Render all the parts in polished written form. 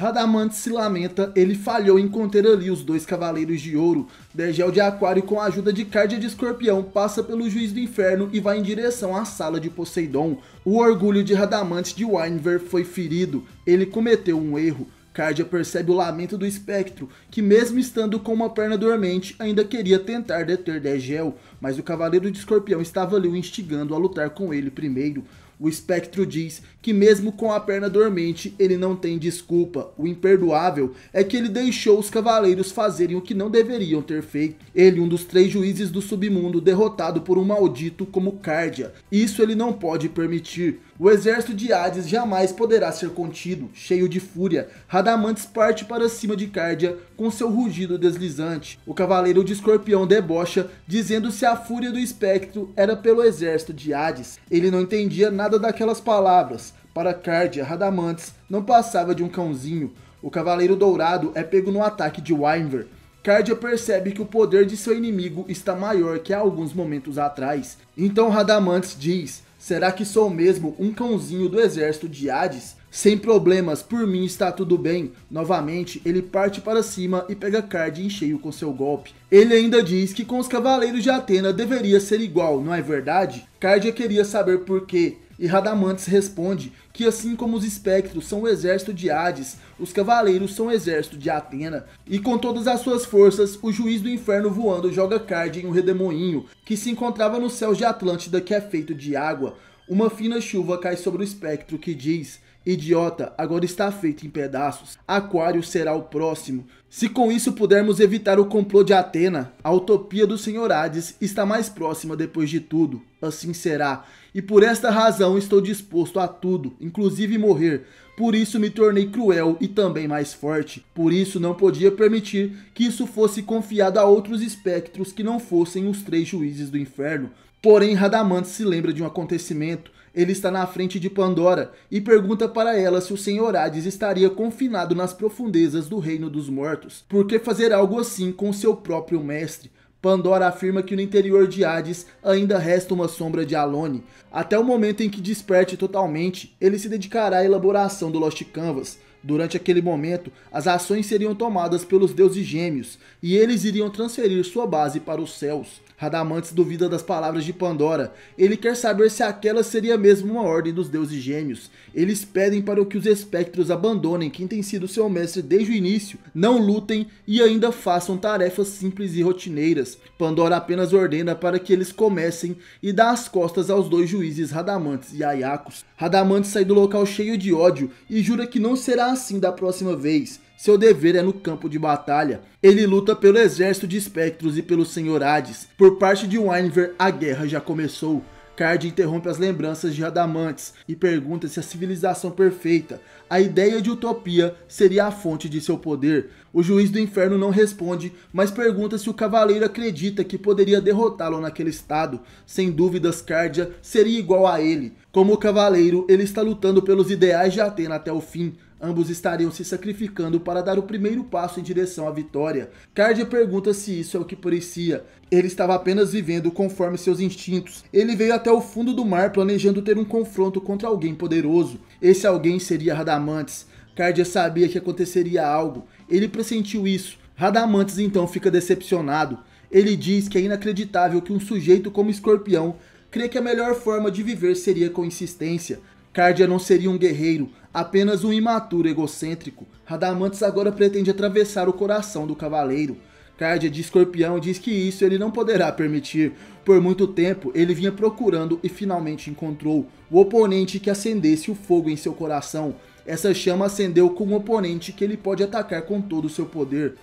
Radamantes se lamenta, ele falhou em conter ali os dois cavaleiros de ouro. Degel de Aquário, com a ajuda de Cardia de Escorpião, passa pelo Juiz do Inferno e vai em direção à sala de Poseidon. O orgulho de Radamantes de Wynever foi ferido, ele cometeu um erro. Cardia percebe o lamento do espectro, que mesmo estando com uma perna dormente, ainda queria tentar deter Degel, mas o Cavaleiro de Escorpião estava ali o instigando a lutar com ele primeiro. O espectro diz que mesmo com a perna dormente, ele não tem desculpa. O imperdoável é que ele deixou os cavaleiros fazerem o que não deveriam ter feito. Ele, um dos 3 juízes do submundo, derrotado por um maldito como Cardia. Isso ele não pode permitir. O exército de Hades jamais poderá ser contido. Cheio de fúria, Radamantes parte para cima de Cardia com seu rugido deslizante. O Cavaleiro de Escorpião debocha, dizendo se a fúria do espectro era pelo exército de Hades. Ele não entendia nada daquelas palavras. Para Cardia, Radamantes não passava de um cãozinho. O Cavaleiro Dourado é pego no ataque de Wynever. Cardia percebe que o poder de seu inimigo está maior que há alguns momentos atrás. Então Radamantes diz: será que sou mesmo um cãozinho do exército de Hades? Sem problemas, por mim está tudo bem. Novamente, ele parte para cima e pega Cardia em cheio com seu golpe. Ele ainda diz que com os cavaleiros de Atena deveria ser igual, não é verdade? Cardia queria saber por quê. E Radamantes responde que assim como os espectros são o exército de Hades, os cavaleiros são o exército de Atena. E com todas as suas forças, o juiz do inferno voando joga Cardia em um redemoinho que se encontrava nos céus de Atlântida, que é feito de água. Uma fina chuva cai sobre o espectro que diz: idiota, agora está feito em pedaços. Aquário será o próximo. Se com isso pudermos evitar o complô de Atena, a utopia do Senhor Hades está mais próxima depois de tudo. Assim será. E por esta razão estou disposto a tudo, inclusive morrer. Por isso me tornei cruel e também mais forte. Por isso não podia permitir que isso fosse confiado a outros espectros que não fossem os 3 juízes do inferno. Porém, Radamantes se lembra de um acontecimento. Ele está na frente de Pandora e pergunta para ela se o Senhor Hades estaria confinado nas profundezas do reino dos mortos. Por que fazer algo assim com seu próprio mestre? Pandora afirma que no interior de Hades ainda resta uma sombra de Alone. Até o momento em que desperte totalmente, ele se dedicará à elaboração do Lost Canvas. Durante aquele momento, as ações seriam tomadas pelos deuses gêmeos, e eles iriam transferir sua base para os céus. Radamantes duvida das palavras de Pandora. Ele quer saber se aquela seria mesmo uma ordem dos deuses gêmeos. Eles pedem para que os espectros abandonem quem tem sido seu mestre desde o início, não lutem e ainda façam tarefas simples e rotineiras. Pandora apenas ordena para que eles comecem e dá as costas aos 2 juízes Radamantes e Aiacos. Radamantes sai do local cheio de ódio e jura que não será assim da próxima vez. Seu dever é no campo de batalha. Ele luta pelo exército de espectros e pelo Senhor Hades. Por parte de Wynever, a guerra já começou. Cardia interrompe as lembranças de Radamantes e pergunta se a civilização perfeita, a ideia de utopia, seria a fonte de seu poder. O juiz do inferno não responde, mas pergunta se o cavaleiro acredita que poderia derrotá-lo naquele estado. Sem dúvidas, Cardia seria igual a ele. Como cavaleiro, ele está lutando pelos ideais de Atena até o fim. Ambos estariam se sacrificando para dar o primeiro passo em direção à vitória. Cardia pergunta se isso é o que parecia. Ele estava apenas vivendo conforme seus instintos. Ele veio até o fundo do mar planejando ter um confronto contra alguém poderoso. Esse alguém seria Radamantes. Cardia sabia que aconteceria algo. Ele pressentiu isso. Radamantes então fica decepcionado. Ele diz que é inacreditável que um sujeito como Escorpião crê que a melhor forma de viver seria com insistência. Cardia não seria um guerreiro, apenas um imaturo egocêntrico. Radamantes agora pretende atravessar o coração do cavaleiro. Cardia de Escorpião diz que isso ele não poderá permitir. Por muito tempo ele vinha procurando e finalmente encontrou o oponente que acendesse o fogo em seu coração. Essa chama acendeu com um oponente que ele pode atacar com todo o seu poder.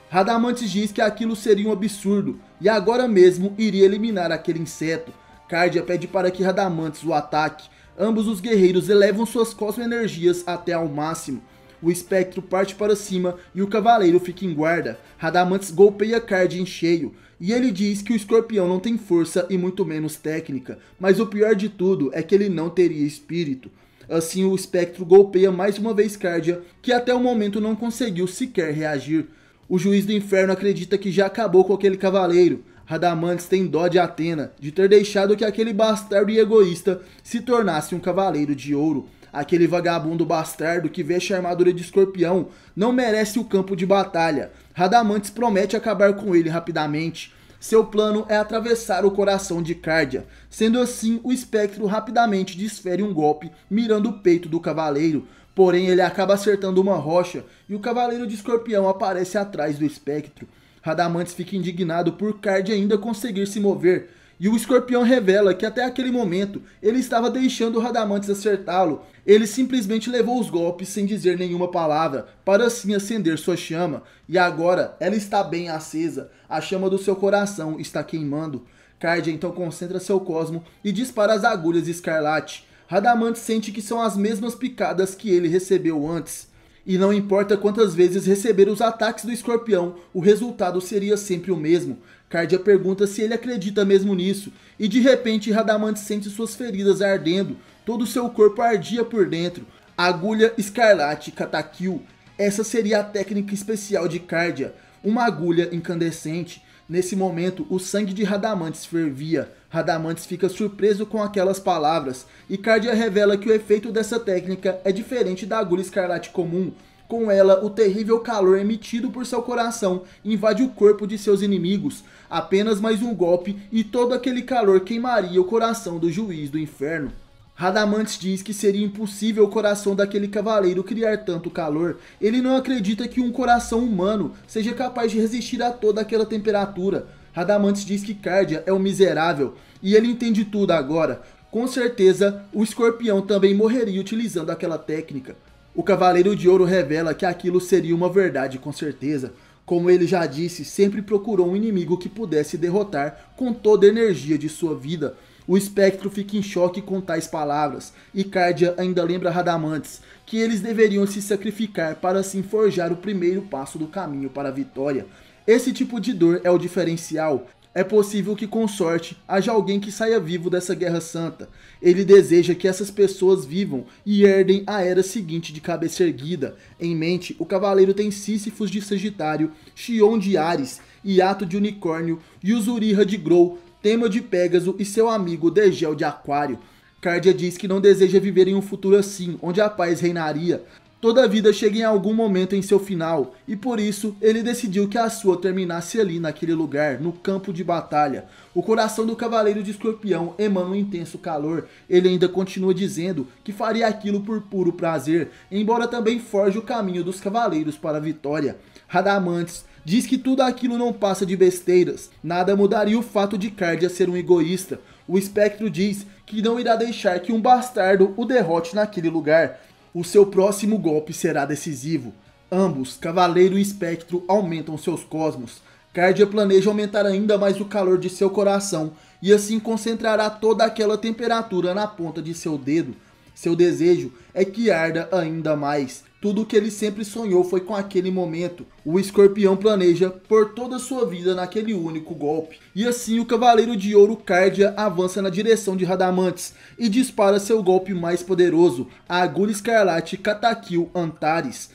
Radamantes diz que aquilo seria um absurdo e agora mesmo iria eliminar aquele inseto. Cardia pede para que Radamantes o ataque. Ambos os guerreiros elevam suas cosmoenergias até ao máximo. O espectro parte para cima e o cavaleiro fica em guarda. Radamantes golpeia Cardia em cheio. E ele diz que o escorpião não tem força e muito menos técnica. Mas o pior de tudo é que ele não teria espírito. Assim o espectro golpeia mais uma vez Cardia, que até o momento não conseguiu sequer reagir. O juiz do inferno acredita que já acabou com aquele cavaleiro. Radamantes tem dó de Atena, de ter deixado que aquele bastardo e egoísta se tornasse um cavaleiro de ouro. Aquele vagabundo bastardo que veste a armadura de escorpião não merece o campo de batalha. Radamantes promete acabar com ele rapidamente. Seu plano é atravessar o coração de Cardia. Sendo assim, o espectro rapidamente desfere um golpe, mirando o peito do cavaleiro. Porém, ele acaba acertando uma rocha e o cavaleiro de escorpião aparece atrás do espectro. Radamantes fica indignado por Cardia ainda conseguir se mover. E o escorpião revela que até aquele momento ele estava deixando o Radamantes acertá-lo. Ele simplesmente levou os golpes sem dizer nenhuma palavra, para assim acender sua chama. E agora ela está bem acesa, a chama do seu coração está queimando. Cardia então concentra seu cosmo e dispara as agulhas escarlate. Radamantes sente que são as mesmas picadas que ele recebeu antes. E não importa quantas vezes receber os ataques do escorpião, o resultado seria sempre o mesmo. Cardia pergunta se ele acredita mesmo nisso, e de repente Radamantes sente suas feridas ardendo, todo o seu corpo ardia por dentro. Agulha escarlate Katakil, essa seria a técnica especial de Cardia, uma agulha incandescente. Nesse momento, o sangue de Radamantes fervia. Radamantes fica surpreso com aquelas palavras, e Cardia revela que o efeito dessa técnica é diferente da agulha escarlate comum. Com ela, o terrível calor emitido por seu coração invade o corpo de seus inimigos. Apenas mais um golpe e todo aquele calor queimaria o coração do juiz do inferno. Radamantes diz que seria impossível o coração daquele cavaleiro criar tanto calor. Ele não acredita que um coração humano seja capaz de resistir a toda aquela temperatura. Radamantes diz que Cardia é um miserável, e ele entende tudo agora. Com certeza, o escorpião também morreria utilizando aquela técnica. O Cavaleiro de Ouro revela que aquilo seria uma verdade com certeza. Como ele já disse, sempre procurou um inimigo que pudesse derrotar com toda a energia de sua vida. O espectro fica em choque com tais palavras, e Cardia ainda lembra Radamantes que eles deveriam se sacrificar para assim forjar o primeiro passo do caminho para a vitória. Esse tipo de dor é o diferencial. É possível que com sorte haja alguém que saia vivo dessa guerra santa. Ele deseja que essas pessoas vivam e herdem a era seguinte de cabeça erguida. Em mente, o cavaleiro tem Sísifos de Sagitário, Xion de Áries, Iato de Unicórnio, Yuzuriha de Grou, Tema de Pégaso e seu amigo Degel de Aquário. Cardia diz que não deseja viver em um futuro assim, onde a paz reinaria. Toda vida chega em algum momento em seu final, e por isso ele decidiu que a sua terminasse ali naquele lugar, no campo de batalha. O coração do Cavaleiro de Escorpião emana um intenso calor. Ele ainda continua dizendo que faria aquilo por puro prazer, embora também forje o caminho dos cavaleiros para a vitória. Radamantes diz que tudo aquilo não passa de besteiras. Nada mudaria o fato de Cardia ser um egoísta. O espectro diz que não irá deixar que um bastardo o derrote naquele lugar. O seu próximo golpe será decisivo. Ambos, Cavaleiro e Espectro, aumentam seus cosmos. Cardia planeja aumentar ainda mais o calor de seu coração e assim concentrará toda aquela temperatura na ponta de seu dedo. Seu desejo é que arda ainda mais. Tudo o que ele sempre sonhou foi com aquele momento. O escorpião planeja por toda a sua vida naquele único golpe. E assim o Cavaleiro de Ouro Cardia avança na direção de Radamantes e dispara seu golpe mais poderoso, a agulha escarlate Katakil Antares.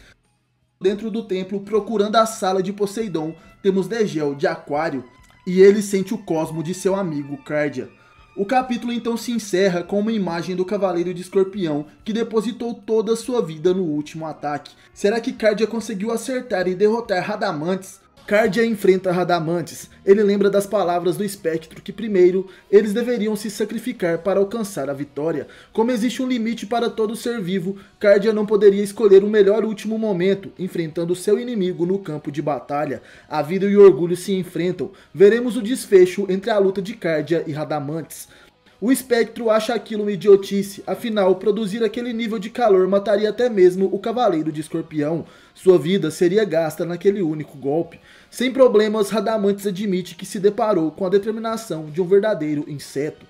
Dentro do templo, procurando a sala de Poseidon, temos Degel de Aquário e ele sente o cosmo de seu amigo Cardia. O capítulo então se encerra com uma imagem do Cavaleiro de Escorpião, que depositou toda a sua vida no último ataque. Será que Cardia conseguiu acertar e derrotar Radamantes? Cardia enfrenta Radamantes. Ele lembra das palavras do espectro que primeiro eles deveriam se sacrificar para alcançar a vitória. Como existe um limite para todo ser vivo, Cardia não poderia escolher o melhor último momento, enfrentando seu inimigo no campo de batalha. A vida e o orgulho se enfrentam. Veremos o desfecho entre a luta de Cardia e Radamantes. O espectro acha aquilo uma idiotice, afinal, produzir aquele nível de calor mataria até mesmo o Cavaleiro de Escorpião. Sua vida seria gasta naquele único golpe. Sem problemas, Radamantes admite que se deparou com a determinação de um verdadeiro inseto.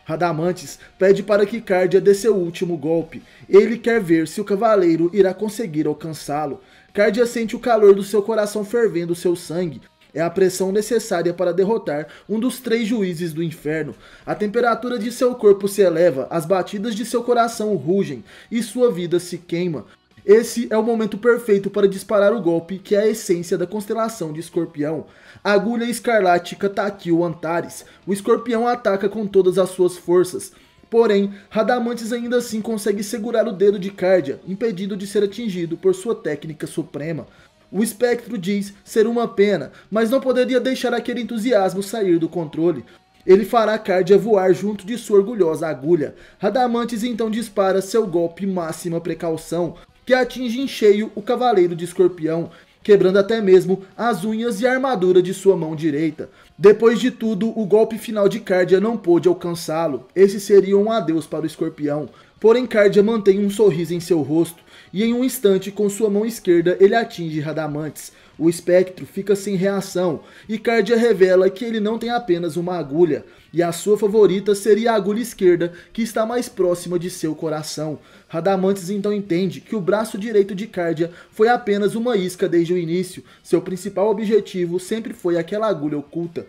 Radamantes pede para que Cardia dê seu último golpe. Ele quer ver se o Cavaleiro irá conseguir alcançá-lo. Cardia sente o calor do seu coração fervendo seu sangue. É a pressão necessária para derrotar um dos 3 juízes do inferno. A temperatura de seu corpo se eleva, as batidas de seu coração rugem e sua vida se queima. Esse é o momento perfeito para disparar o golpe que é a essência da constelação de Escorpião. A agulha escarlate Katakil Antares. O escorpião ataca com todas as suas forças. Porém, Radamantes ainda assim consegue segurar o dedo de Cardia, impedido de ser atingido por sua técnica suprema. O espectro diz ser uma pena, mas não poderia deixar aquele entusiasmo sair do controle. Ele fará Cardia voar junto de sua orgulhosa agulha. Radamantes então dispara seu golpe máxima precaução, que atinge em cheio o Cavaleiro de Escorpião, quebrando até mesmo as unhas e a armadura de sua mão direita. Depois de tudo, o golpe final de Cardia não pôde alcançá-lo. Esse seria um adeus para o Escorpião. Porém, Cardia mantém um sorriso em seu rosto, e em um instante, com sua mão esquerda, ele atinge Radamantes. O espectro fica sem reação, e Cardia revela que ele não tem apenas uma agulha, e a sua favorita seria a agulha esquerda, que está mais próxima de seu coração. Radamantes então entende que o braço direito de Cardia foi apenas uma isca desde o início. Seu principal objetivo sempre foi aquela agulha oculta.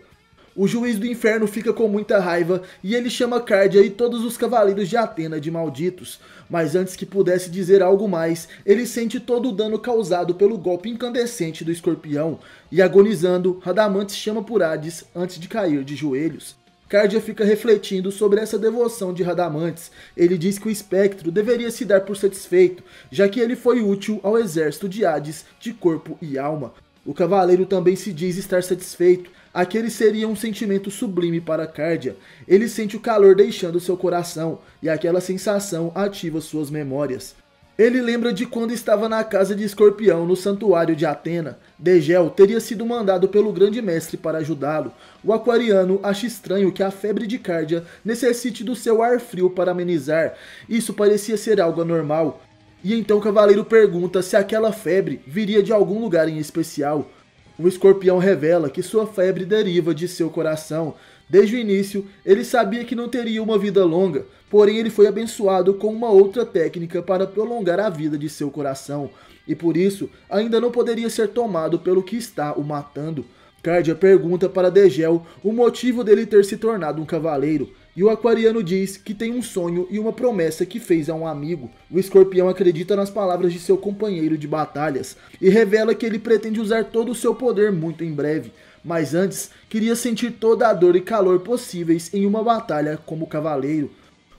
O Juiz do Inferno fica com muita raiva e ele chama Cardia e todos os cavaleiros de Athena de malditos. Mas antes que pudesse dizer algo mais, ele sente todo o dano causado pelo golpe incandescente do Escorpião. E agonizando, Radamantes chama por Hades antes de cair de joelhos. Cardia fica refletindo sobre essa devoção de Radamantes. Ele diz que o espectro deveria se dar por satisfeito, já que ele foi útil ao exército de Hades de corpo e alma. O cavaleiro também se diz estar satisfeito. Aquele seria um sentimento sublime para Cardia. Ele sente o calor deixando seu coração, e aquela sensação ativa suas memórias. Ele lembra de quando estava na casa de Escorpião, no santuário de Athena. Degel teria sido mandado pelo grande mestre para ajudá-lo. O aquariano acha estranho que a febre de Cardia necessite do seu ar frio para amenizar. Isso parecia ser algo anormal. E então o cavaleiro pergunta se aquela febre viria de algum lugar em especial. O Escorpião revela que sua febre deriva de seu coração. Desde o início, ele sabia que não teria uma vida longa, porém ele foi abençoado com uma outra técnica para prolongar a vida de seu coração, e por isso ainda não poderia ser tomado pelo que está o matando. Cardia pergunta para Degel o motivo dele ter se tornado um cavaleiro, e o aquariano diz que tem um sonho e uma promessa que fez a um amigo. O Escorpião acredita nas palavras de seu companheiro de batalhas e revela que ele pretende usar todo o seu poder muito em breve, mas antes queria sentir toda a dor e calor possíveis em uma batalha como cavaleiro.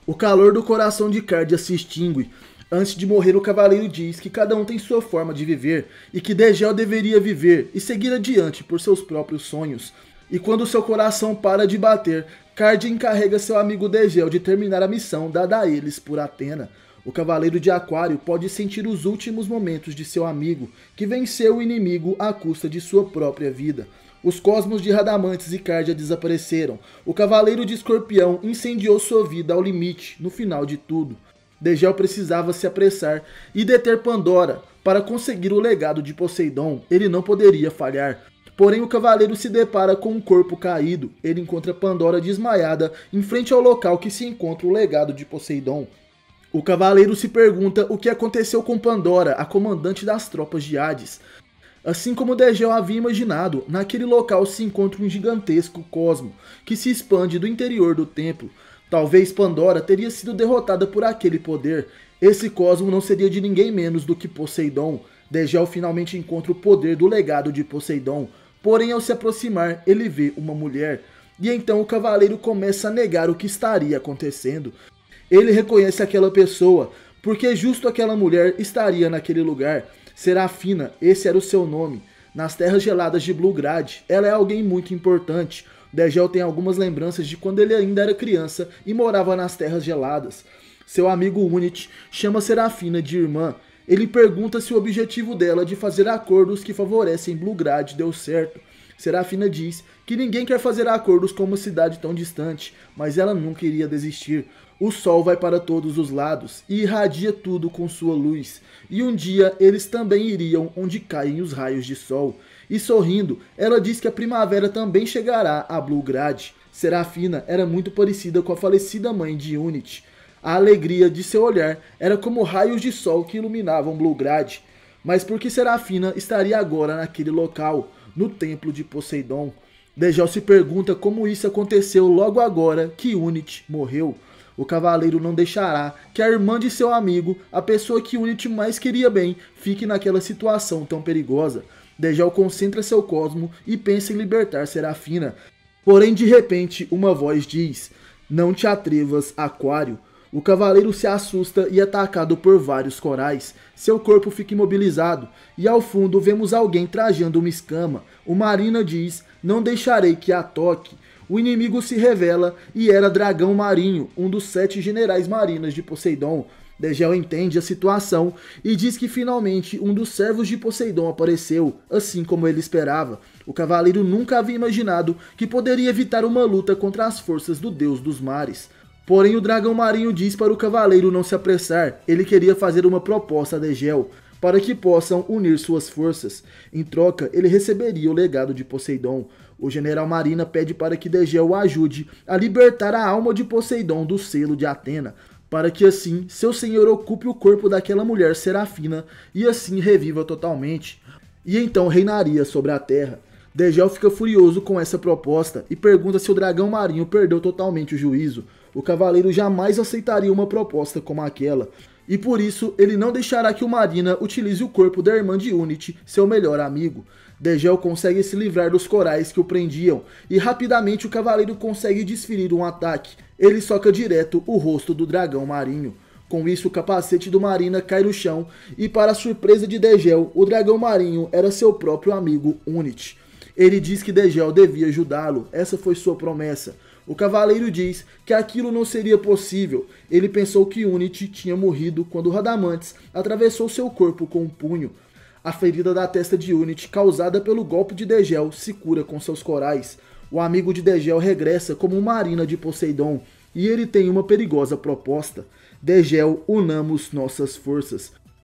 O calor do coração de Cardia se extingue. Antes de morrer, o cavaleiro diz que cada um tem sua forma de viver e que Degel deveria viver e seguir adiante por seus próprios sonhos. E quando seu coração para de bater, Cardia encarrega seu amigo Degel de terminar a missão dada a eles por Athena. O Cavaleiro de Aquário pode sentir os últimos momentos de seu amigo, que venceu o inimigo à custa de sua própria vida. Os cosmos de Radamantes e Cardia desapareceram. O Cavaleiro de Escorpião incendiou sua vida ao limite, no final de tudo. Degel precisava se apressar e deter Pandora para conseguir o legado de Poseidon. Ele não poderia falhar. Porém, o cavaleiro se depara com um corpo caído. Ele encontra Pandora desmaiada em frente ao local que se encontra o legado de Poseidon. O cavaleiro se pergunta o que aconteceu com Pandora, a comandante das tropas de Hades. Assim como Degel havia imaginado, naquele local se encontra um gigantesco cosmo, que se expande do interior do templo. Talvez Pandora teria sido derrotada por aquele poder. Esse cosmo não seria de ninguém menos do que Poseidon. Degel finalmente encontra o poder do legado de Poseidon. Porém, ao se aproximar, ele vê uma mulher. E então o cavaleiro começa a negar o que estaria acontecendo. Ele reconhece aquela pessoa, porque justo aquela mulher estaria naquele lugar. Serafina, esse era o seu nome. Nas terras geladas de Bluegrad, ela é alguém muito importante. Degel tem algumas lembranças de quando ele ainda era criança e morava nas terras geladas. Seu amigo Unit chama Serafina de irmã. Ele pergunta se o objetivo dela de fazer acordos que favorecem Bluegrad deu certo. Serafina diz que ninguém quer fazer acordos com uma cidade tão distante, mas ela nunca iria desistir. O sol vai para todos os lados e irradia tudo com sua luz. E um dia eles também iriam onde caem os raios de sol. E sorrindo, ela diz que a primavera também chegará a Bluegrad. Serafina era muito parecida com a falecida mãe de Unit. A alegria de seu olhar era como raios de sol que iluminavam Bluegrad. Mas por que Serafina estaria agora naquele local, no templo de Poseidon? Degel se pergunta como isso aconteceu logo agora que Unit morreu. O cavaleiro não deixará que a irmã de seu amigo, a pessoa que Unit mais queria bem, fique naquela situação tão perigosa. Degel concentra seu cosmo e pensa em libertar Serafina. Porém, de repente, uma voz diz: Não te atrevas, Aquário. O cavaleiro se assusta e é atacado por vários corais. Seu corpo fica imobilizado e ao fundo vemos alguém trajando uma escama. O Marina diz, não deixarei que a toque. O inimigo se revela e era Dragão Marinho, um dos 7 generais marinas de Poseidon. Degel entende a situação e diz que finalmente um dos servos de Poseidon apareceu, assim como ele esperava. O cavaleiro nunca havia imaginado que poderia evitar uma luta contra as forças do deus dos mares. Porém, o Dragão Marinho diz para o cavaleiro não se apressar. Ele queria fazer uma proposta a Degel para que possam unir suas forças. Em troca, ele receberia o legado de Poseidon. O general Marina pede para que Degel o ajude a libertar a alma de Poseidon do selo de Atena, para que assim seu senhor ocupe o corpo daquela mulher serafina e assim reviva totalmente. E então reinaria sobre a terra. Degel fica furioso com essa proposta e pergunta se o Dragão Marinho perdeu totalmente o juízo. O cavaleiro jamais aceitaria uma proposta como aquela, e por isso ele não deixará que o Marina utilize o corpo da irmã de Unity, seu melhor amigo. Degel consegue se livrar dos corais que o prendiam, e rapidamente o cavaleiro consegue desferir um ataque. Ele soca direto o rosto do Dragão Marinho. Com isso, o capacete do Marina cai no chão, e para a surpresa de Degel, o Dragão Marinho era seu próprio amigo Unity. Ele diz que Degel devia ajudá-lo, essa foi sua promessa. O cavaleiro diz que aquilo não seria possível. Ele pensou que Unity tinha morrido quando Radamantes atravessou seu corpo com um punho. A ferida da testa de Unity, causada pelo golpe de Degel, se cura com seus corais. O amigo de Degel regressa como Marina de Poseidon, e ele tem uma perigosa proposta. Degel, unamos nossas forças.